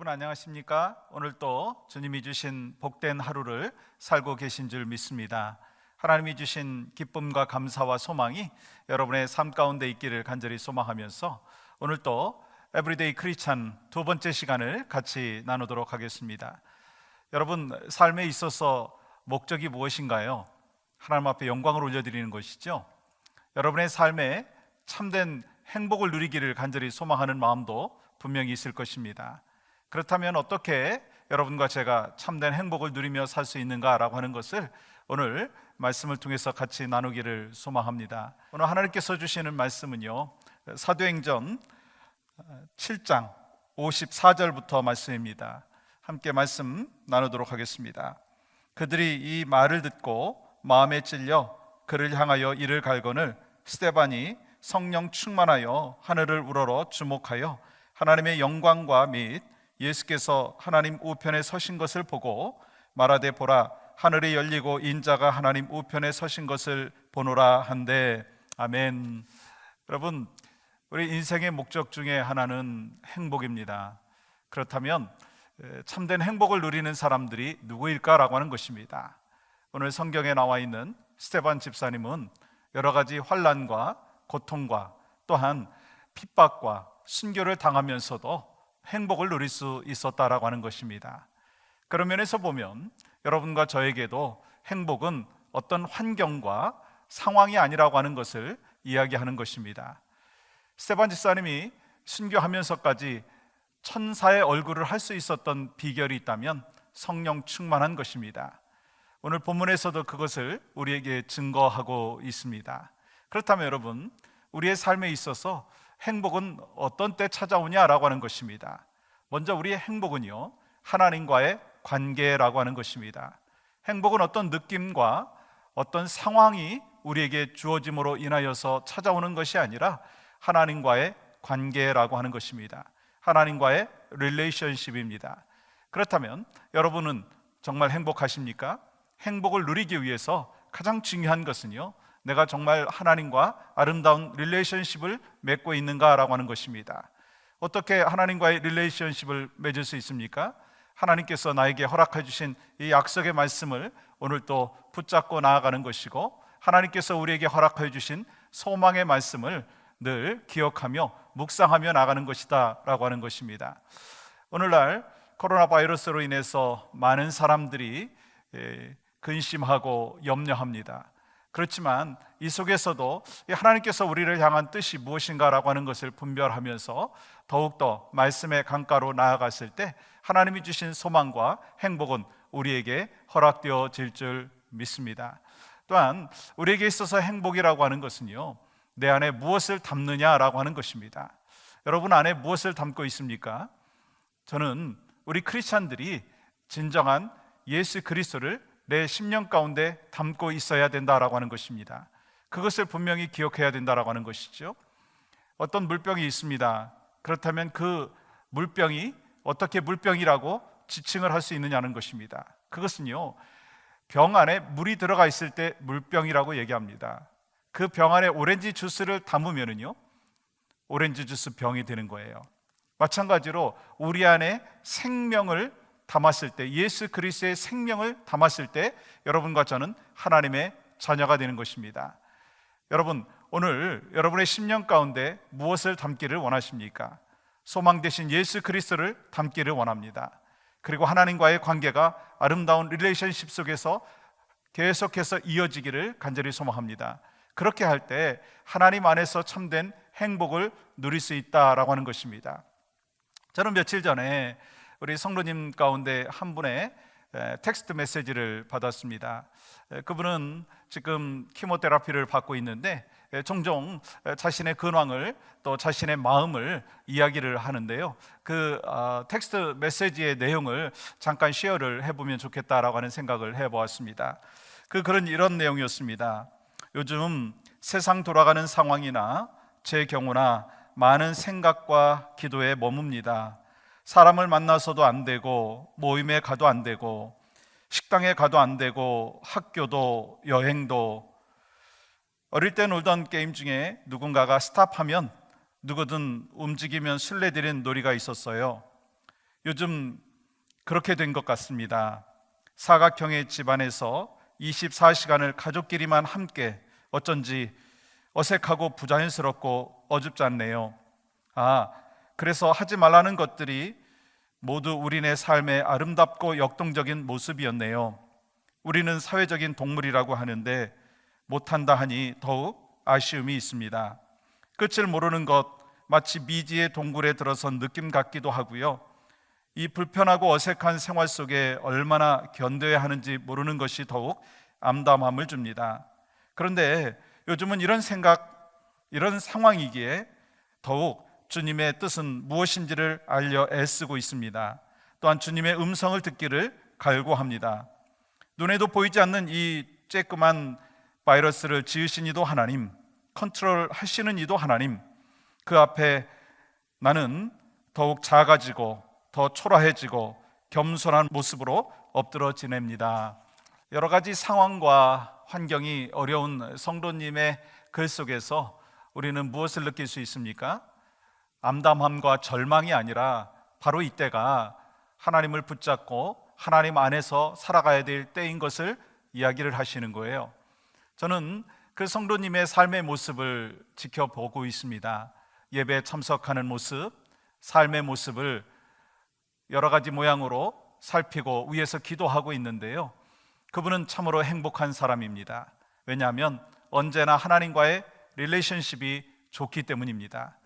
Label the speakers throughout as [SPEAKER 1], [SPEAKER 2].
[SPEAKER 1] 여러분 안녕하십니까? 오늘 또 주님이 주신 복된 하루를 살고 계신 줄 믿습니다. 하나님이 주신 기쁨과 감사와 소망이 여러분의 삶 가운데 있기를 간절히 소망하면서 오늘 또 에브리데이 크리스찬 두 번째 시간을 같이 나누도록 하겠습니다. 여러분 삶에 있어서 목적이 무엇인가요? 하나님 앞에 영광을 올려드리는 것이죠. 여러분의 삶에 참된 행복을 누리기를 간절히 소망하는 마음도 분명히 있을 것입니다. 그렇다면 어떻게 여러분과 제가 참된 행복을 누리며 살 수 있는가라고 하는 것을 오늘 말씀을 통해서 같이 나누기를 소망합니다. 오늘 하나님께서 주시는 말씀은요, 사도행전 7장 54절부터 말씀입니다. 함께 말씀 나누도록 하겠습니다. 그들이 이 말을 듣고 마음에 찔려 그를 향하여 이를 갈거늘 스데반이 성령 충만하여 하늘을 우러러 주목하여 하나님의 영광과 및 예수께서 하나님 우편에 서신 것을 보고 말하되 보라 하늘이 열리고 인자가 하나님 우편에 서신 것을 보노라 한데 아멘. 여러분 우리 인생의 목적 중에 하나는 행복입니다. 그렇다면 참된 행복을 누리는 사람들이 누구일까라고 하는 것입니다. 오늘 성경에 나와 있는 스데반 집사님은 여러 가지 환난과 고통과 또한 핍박과 순교를 당하면서도 행복을 누릴 수 있었다라고 하는 것입니다. 그런 면에서 보면 여러분과 저에게도 행복은 어떤 환경과 상황이 아니라고 하는 것을 이야기하는 것입니다. 스데반 집사님이 순교하면서까지 천사의 얼굴을 할 수 있었던 비결이 있다면 성령 충만한 것입니다. 오늘 본문에서도 그것을 우리에게 증거하고 있습니다. 그렇다면 여러분 우리의 삶에 있어서 행복은 어떤 때 찾아오냐라고 하는 것입니다. 먼저 우리의 행복은요, 하나님과의 관계라고 하는 것입니다. 행복은 어떤 느낌과 어떤 상황이 우리에게 주어짐으로 인하여서 찾아오는 것이 아니라 하나님과의 관계라고 하는 것입니다. 하나님과의 릴레이션십입니다. 그렇다면 여러분은 정말 행복하십니까? 행복을 누리기 위해서 가장 중요한 것은요, 내가 정말 하나님과 아름다운 릴레이션십을 맺고 있는가라고 하는 것입니다. 어떻게 하나님과의 릴레이션십을 맺을 수 있습니까? 하나님께서 나에게 허락해 주신 이 약속의 말씀을 오늘 또 붙잡고 나아가는 것이고, 하나님께서 우리에게 허락해 주신 소망의 말씀을 늘 기억하며 묵상하며 나가는 것이다 라고 하는 것입니다. 오늘날 코로나 바이러스로 인해서 많은 사람들이 근심하고 염려합니다. 그렇지만 이 속에서도 하나님께서 우리를 향한 뜻이 무엇인가라고 하는 것을 분별하면서 더욱더 말씀의 강가로 나아갔을 때 하나님이 주신 소망과 행복은 우리에게 허락되어질 줄 믿습니다. 또한 우리에게 있어서 행복이라고 하는 것은요, 내 안에 무엇을 담느냐라고 하는 것입니다. 여러분 안에 무엇을 담고 있습니까? 저는 우리 크리스찬들이 진정한 예수 그리스도를 내 심령 가운데 담고 있어야 된다라고 하는 것입니다. 그것을 분명히 기억해야 된다라고 하는 것이죠. 어떤 물병이 있습니다. 그렇다면 그 물병이 어떻게 물병이라고 지칭을 할 수 있느냐는 것입니다. 그것은요, 병 안에 물이 들어가 있을 때 물병이라고 얘기합니다. 그 병 안에 오렌지 주스를 담으면은요, 오렌지 주스 병이 되는 거예요. 마찬가지로 우리 안에 생명을 담았을 때, 예수 그리스도의 생명을 담았을 때 여러분과 저는 하나님의 자녀가 되는 것입니다. 여러분, 오늘 여러분의 심령 가운데 무엇을 담기를 원하십니까? 소망 되신 예수 그리스도를 담기를 원합니다. 그리고 하나님과의 관계가 아름다운 릴레이션십 속에서 계속해서 이어지기를 간절히 소망합니다. 그렇게 할 때 하나님 안에서 참된 행복을 누릴 수 있다라고 하는 것입니다. 저는 며칠 전에 우리 성도님 가운데 한 분의 텍스트 메시지를 받았습니다. 그분은 지금 키모테라피를 받고 있는데 종종 자신의 근황을 또 자신의 마음을 이야기를 하는데요, 그 텍스트 메시지의 내용을 잠깐 쉐어를 해보면 좋겠다라고 하는 생각을 해보았습니다. 그 글은 이런 내용이었습니다. 요즘 세상 돌아가는 상황이나 제 경우나 많은 생각과 기도에 머뭅니다. 사람을 만나서도 안 되고, 모임에 가도 안 되고, 식당에 가도 안 되고, 학교도 여행도. 어릴 때 놀던 게임 중에 누군가가 스탑하면 누구든 움직이면 술래들인 놀이가 있었어요. 요즘 그렇게 된 것 같습니다. 사각형의 집안에서 24시간을 가족끼리만 함께, 어쩐지 어색하고 부자연스럽고 어줍지 않네요. 그래서 하지 말라는 것들이 모두 우리네 삶의 아름답고 역동적인 모습이었네요. 우리는 사회적인 동물이라고 하는데 못한다 하니 더욱 아쉬움이 있습니다. 끝을 모르는 것, 마치 미지의 동굴에 들어선 느낌 같기도 하고요. 이 불편하고 어색한 생활 속에 얼마나 견뎌야 하는지 모르는 것이 더욱 암담함을 줍니다. 그런데 요즘은 이런 생각, 이런 상황이기에 더욱 주님의 뜻은 무엇인지를 알려 애쓰고 있습니다. 또한 주님의 음성을 듣기를 갈구합니다. 눈에도 보이지 않는 이 쬐끄만 바이러스를 지으신 이도 하나님, 컨트롤 하시는 이도 하나님, 그 앞에 나는 더욱 작아지고 더 초라해지고 겸손한 모습으로 엎드러 지냅니다. 여러 가지 상황과 환경이 어려운 성도님의 글 속에서 우리는 무엇을 느낄 수 있습니까? 암담함과 절망이 아니라 바로 이때가 하나님을 붙잡고 하나님 안에서 살아가야 될 때인 것을 이야기를 하시는 거예요. 저는 그 성도님의 삶의 모습을 지켜보고 있습니다. 예배에 참석하는 모습, 삶의 모습을 여러 가지 모양으로 살피고 위에서 기도하고 있는데요. 그분은 참으로 행복한 사람입니다. 왜냐하면 언제나 하나님과의 릴레이션십이 좋기 때문입니다.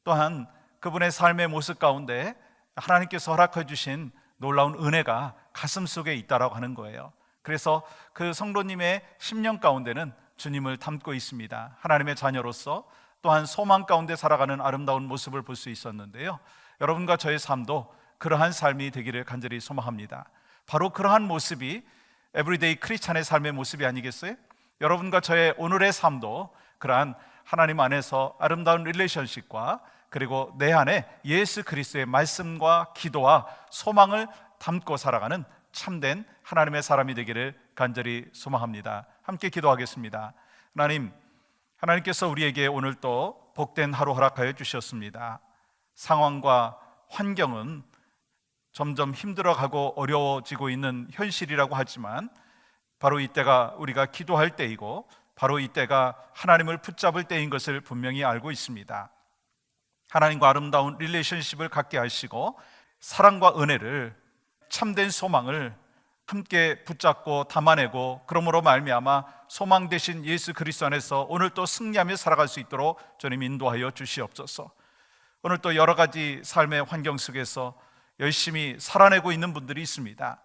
[SPEAKER 1] 또한 그분의 삶의 모습 가운데 하나님께서 허락해 주신 놀라운 은혜가 가슴 속에 있다라고 하는 거예요. 그래서 그 성도님의 심령 가운데는 주님을 담고 있습니다. 하나님의 자녀로서 또한 소망 가운데 살아가는 아름다운 모습을 볼 수 있었는데요. 여러분과 저의 삶도 그러한 삶이 되기를 간절히 소망합니다. 바로 그러한 모습이 에브리데이 크리스찬의 삶의 모습이 아니겠어요? 여러분과 저의 오늘의 삶도 그러한 하나님 안에서 아름다운 릴레이션십과 그리고 내 안에 예수 그리스도의 말씀과 기도와 소망을 담고 살아가는 참된 하나님의 사람이 되기를 간절히 소망합니다. 함께 기도하겠습니다. 하나님께서 우리에게 오늘 또 복된 하루 허락하여 주셨습니다. 상황과 환경은 점점 힘들어가고 어려워지고 있는 현실이라고 하지만 바로 이때가 우리가 기도할 때이고 바로 이때가 하나님을 붙잡을 때인 것을 분명히 알고 있습니다. 하나님과 아름다운 릴레이션십을 갖게 하시고 사랑과 은혜를, 참된 소망을 함께 붙잡고 담아내고 그러므로 말미암아 소망 되신 예수 그리스도 안에서 오늘 또 승리하며 살아갈 수 있도록 주님 인도하여 주시옵소서. 오늘 또 여러 가지 삶의 환경 속에서 열심히 살아내고 있는 분들이 있습니다.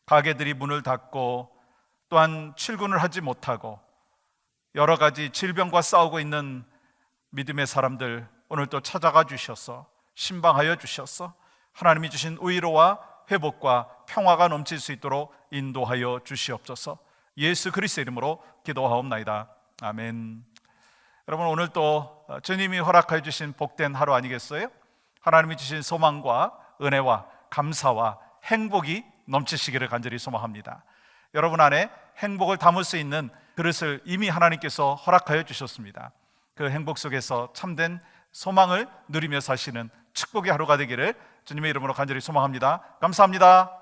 [SPEAKER 1] 가게들이 문을 닫고 또한 출근을 하지 못하고 여러 가지 질병과 싸우고 있는 믿음의 사람들 오늘 또 찾아가 주셔서 신방하여 주셔서 하나님이 주신 의로와 회복과 평화가 넘칠 수 있도록 인도하여 주시옵소서. 예수 그리스도의 이름으로 기도하옵나이다. 아멘. 여러분, 오늘 또 주님이 허락하여 주신 복된 하루 아니겠어요? 하나님이 주신 소망과 은혜와 감사와 행복이 넘치시기를 간절히 소망합니다. 여러분 안에 행복을 담을 수 있는 그릇을 이미 하나님께서 허락하여 주셨습니다. 그 행복 속에서 참된 소망을 누리며 사시는 축복의 하루가 되기를 주님의 이름으로 간절히 소망합니다. 감사합니다.